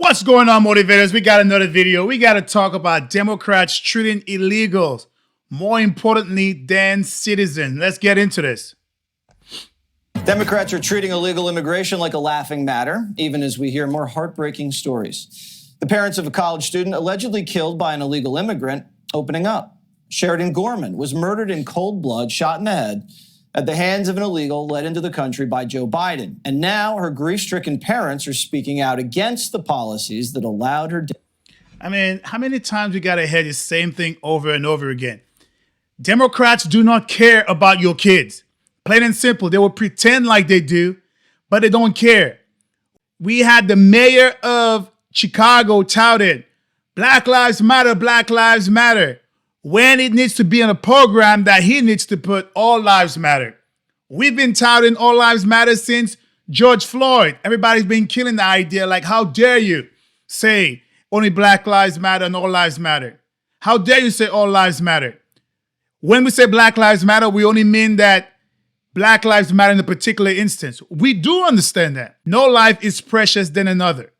What's going on, motivators? We got another video. We got to talk about Democrats treating illegals more importantly than citizens. Let's get into this. Democrats are treating illegal immigration like a laughing matter, even as we hear more heartbreaking stories. The parents of a college student allegedly killed by an illegal immigrant opening up. Sheridan Gorman was murdered in cold blood, shot in the head, at the hands of an illegal led into the country by Joe Biden. And now her grief-stricken parents are speaking out against the policies that allowed her death. I mean, how many times we got to hear the same thing over and over again? Democrats do not care about your kids. Plain and simple. They will pretend like they do, but they don't care. We had the mayor of Chicago touted, Black Lives Matter, Black Lives Matter, when it needs to be in a program that he needs to put all lives matter. We've been touting all lives matter since George Floyd. Everybody's been killing the idea, like, how dare you say only Black Lives Matter and all lives matter? How dare you say all lives matter? When we say Black Lives Matter, we only mean that Black lives matter in a particular instance. We do understand that. No life is precious than another.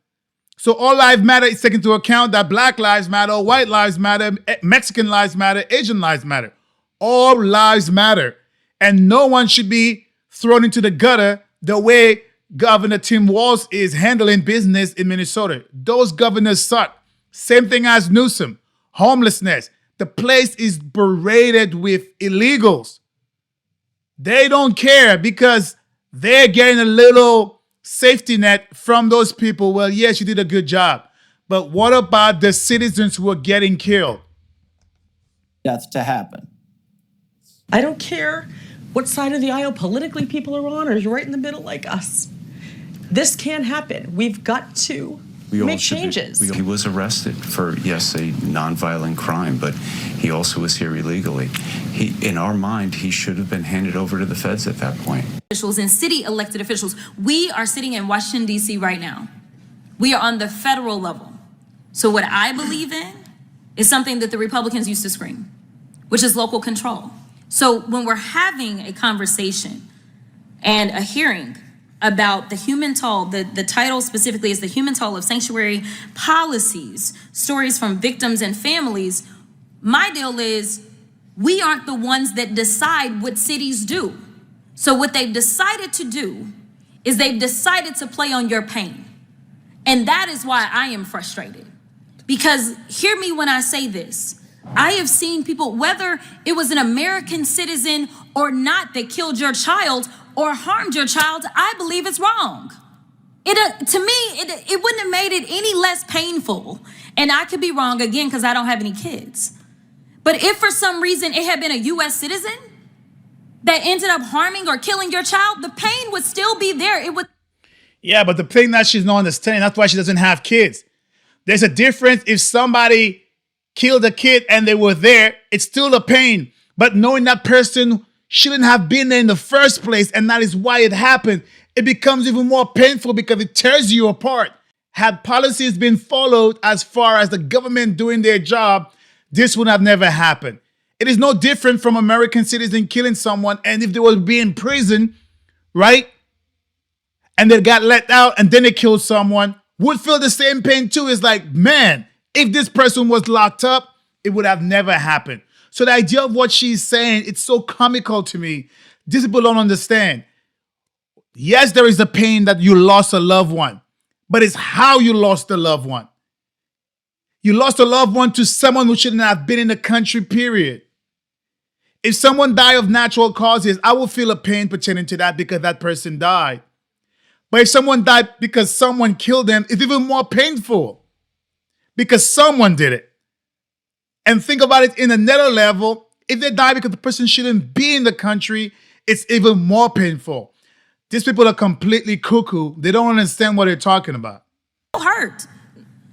So all lives matter is taken into account that Black lives matter, white lives matter, Mexican lives matter, Asian lives matter. All lives matter. And no one should be thrown into the gutter the way Governor Tim Waltz is handling business in Minnesota. Those governors suck. Same thing as Newsom. Homelessness. The place is berated with illegals. They don't care because they're getting a little safety net from those people. Well, yes, you did a good job. But what about the citizens who are getting killed? Death to happen. I don't care what side of the aisle politically people are on, or you're right in the middle like us. This can't happen. We've got to make changes. He was arrested for, yes, a nonviolent crime, but he also was here illegally. In our mind, he should have been handed over to the feds at that point. Officials and city elected officials, we are sitting in Washington, D.C. right now. We are on the federal level. So what I believe in is something that the Republicans used to scream, which is local control. So when we're having a conversation and a hearing about the human toll, the title specifically is the human toll of sanctuary policies, stories from victims and families, my deal is we aren't the ones that decide what cities do. So what they've decided to do is they've decided to play on your pain. And that is why I am frustrated. Because hear me when I say this. I have seen people, whether it was an American citizen or not, that killed your child or harmed your child, I believe it's wrong. To me, it wouldn't have made it any less painful. And I could be wrong again because I don't have any kids. But if for some reason it had been a U.S. citizen that ended up harming or killing your child, the pain would still be there. It would. Yeah, but the thing that she's not understanding, that's why she doesn't have kids. There's a difference if somebody killed a kid and they were there, it's still a pain. But knowing that person shouldn't have been there in the first place, and that is why it happened, it becomes even more painful because it tears you apart. Had policies been followed as far as the government doing their job, this would have never happened. It is no different from American citizens killing someone, and if they would be in prison, right, and they got let out and then they killed someone, would feel the same pain too. It's like, man, if this person was locked up, it would have never happened. So the idea of what she's saying, it's so comical to me. These people don't understand. Yes, there is a pain that you lost a loved one, but it's how you lost the loved one. You lost a loved one to someone who shouldn't have been in the country, period. If someone died of natural causes, I will feel a pain pertaining to that because that person died. But if someone died because someone killed them, it's even more painful because someone did it. And think about it in another level. If they die because the person shouldn't be in the country, it's even more painful. These people are completely cuckoo. They don't understand what they're talking about. Hurt.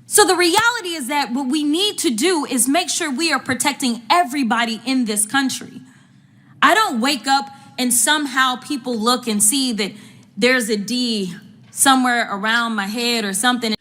So the reality is that what we need to do is make sure we are protecting everybody in this country. I don't wake up and somehow people look and see that there's a D somewhere around my head or something.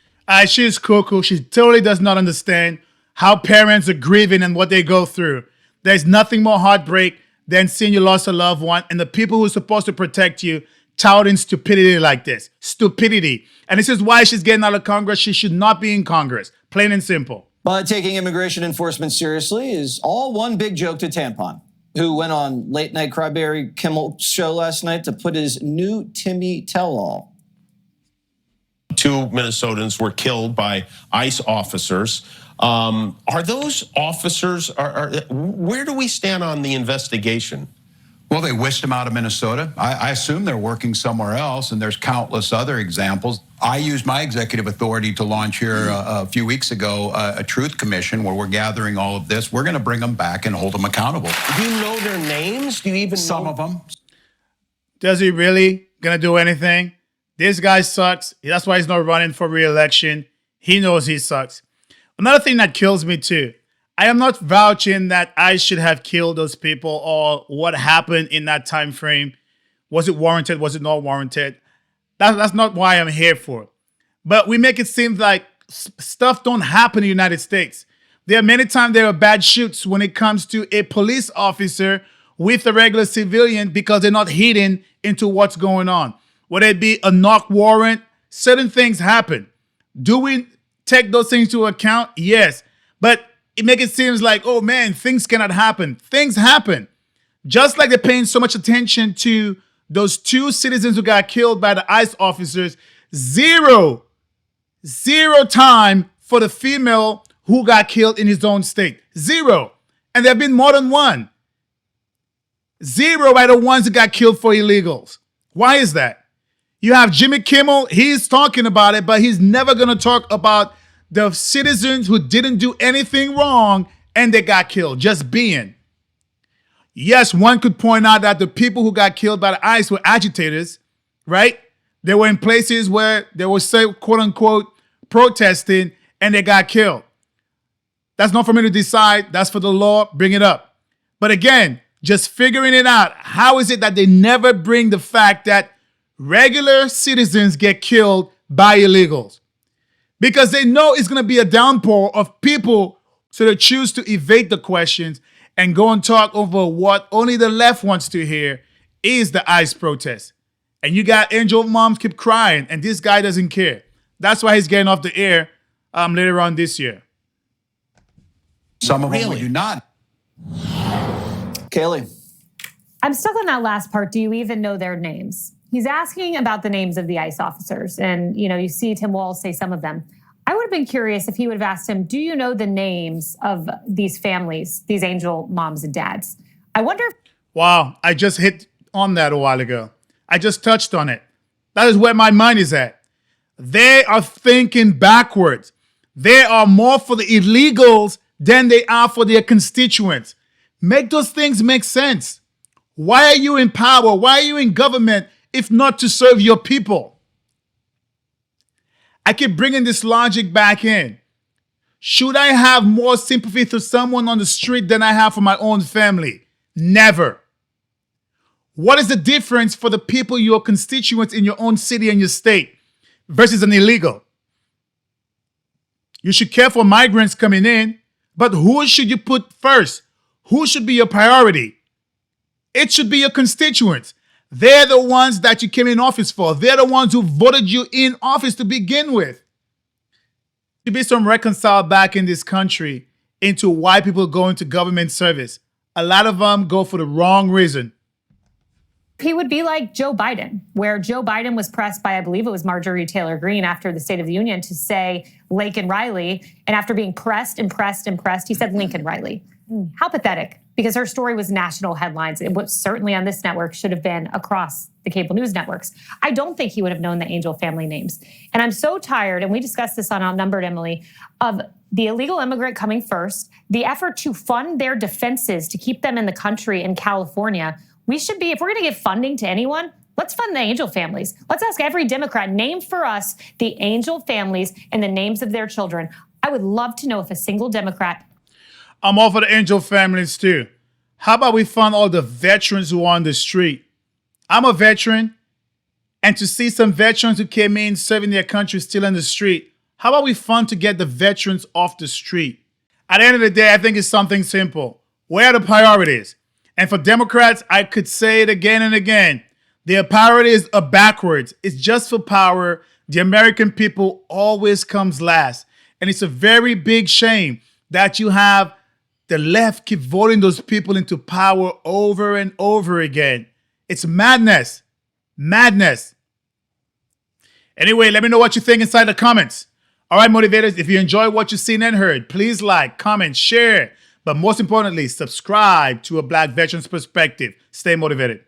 She's cuckoo. She totally does not understand how parents are grieving and what they go through. There's nothing more heartbreak than seeing you lost a loved one and the people who are supposed to protect you touting stupidity like this. Stupidity. And this is why she's getting out of Congress. She should not be in Congress. Plain and simple. But taking immigration enforcement seriously is all one big joke to Tampon, who went on late night Cryberry Kimmel's show last night to put his new Timmy tell-all. 2 Minnesotans were killed by ICE officers. Are those officers, where do we stand on the investigation? Well, they whisked them out of Minnesota. I assume they're working somewhere else, and there's countless other examples. I used my executive authority to launch here a few weeks ago a truth commission where we're gathering all of this. We're going to bring them back and hold them accountable. Do you know their names? Do you even Some know? of them. Does he really gonna do anything? This guy sucks. That's why he's not running for re-election. He knows he sucks. Another thing that kills me too, I am not vouching that I should have killed those people or what happened in that time frame. Was it warranted? Was it not warranted? That's not why I'm here for. But we make it seem like stuff don't happen in the United States. There are many times there are bad shoots when it comes to a police officer with a regular civilian because they're not hidden into what's going on. Whether it be a knock warrant, certain things happen. Do we take those things into account? Yes. But it makes it seem like, oh man, things cannot happen. Things happen. Just like they're paying so much attention to those 2 citizens who got killed by the ICE officers, zero time for the female who got killed in his own state. Zero. And there have been more than one. Zero by the ones that got killed for illegals. Why is that? You have Jimmy Kimmel, he's talking about it, but he's never going to talk about the citizens who didn't do anything wrong and they got killed, just being. Yes, one could point out that the people who got killed by the ICE were agitators, right? They were in places where they were, say, quote unquote, protesting and they got killed. That's not for me to decide. That's for the law. Bring it up. But again, just figuring it out. How is it that they never bring the fact that regular citizens get killed by illegals? Because they know it's going to be a downpour of people, so they choose to evade the questions and go and talk over what only the left wants to hear is the ICE protest. And you got angel moms keep crying, and this guy doesn't care. That's why he's getting off the air later on this year. Some of them we do not. Kaylee. I'm stuck on that last part. Do you even know their names? He's asking about the names of the ICE officers. And, you see Tim Waltz say some of them. I would have been curious if he would have asked him, do you know the names of these families, these angel moms and dads? I wonder if... Wow, I just hit on that a while ago. I just touched on it. That is where my mind is at. They are thinking backwards. They are more for the illegals than they are for their constituents. Make those things make sense. Why are you in power? Why are you in government if not to serve your people? I keep bringing this logic back in. Should I have more sympathy for someone on the street than I have for my own family? Never. What is the difference for the people, your constituents in your own city and your state versus an illegal? You should care for migrants coming in, but who should you put first? Who should be your priority? It should be your constituents. They're the ones that you came in office for. They're the ones who voted you in office to begin with. There should be some reconcile back in this country into why people go into government service. A lot of them go for the wrong reason. he would be like Joe Biden, where Joe Biden was pressed by, I believe it was Marjorie Taylor Greene after the State of the Union to say Laken Riley. And after being pressed, he said Lincoln Riley. How pathetic, because her story was national headlines. It was certainly on this network, should have been across the cable news networks. I don't think he would have known the Angel family names. And I'm so tired, and we discussed this on Outnumbered, Emily, of the illegal immigrant coming first, the effort to fund their defenses to keep them in the country in California. We should be, if we're going to give funding to anyone, let's fund the Angel families. Let's ask every Democrat, name for us the Angel families and the names of their children. I would love to know if a single Democrat. I'm all for the Angel families too. How about we fund all the veterans who are on the street? I'm a veteran, and to see some veterans who came in serving their country still in the street, how about we fund to get the veterans off the street? At the end of the day, I think it's something simple. Where are the priorities? And for Democrats, I could say it again and again. Their priorities are backwards. It's just for power. The American people always comes last. And it's a very big shame that you have the left keep voting those people into power over and over again. It's madness. Madness. Anyway, let me know what you think inside the comments. All right, motivators, if you enjoy what you've seen and heard, please like, comment, share, but most importantly, subscribe to A Black Veteran's Perspective. Stay motivated.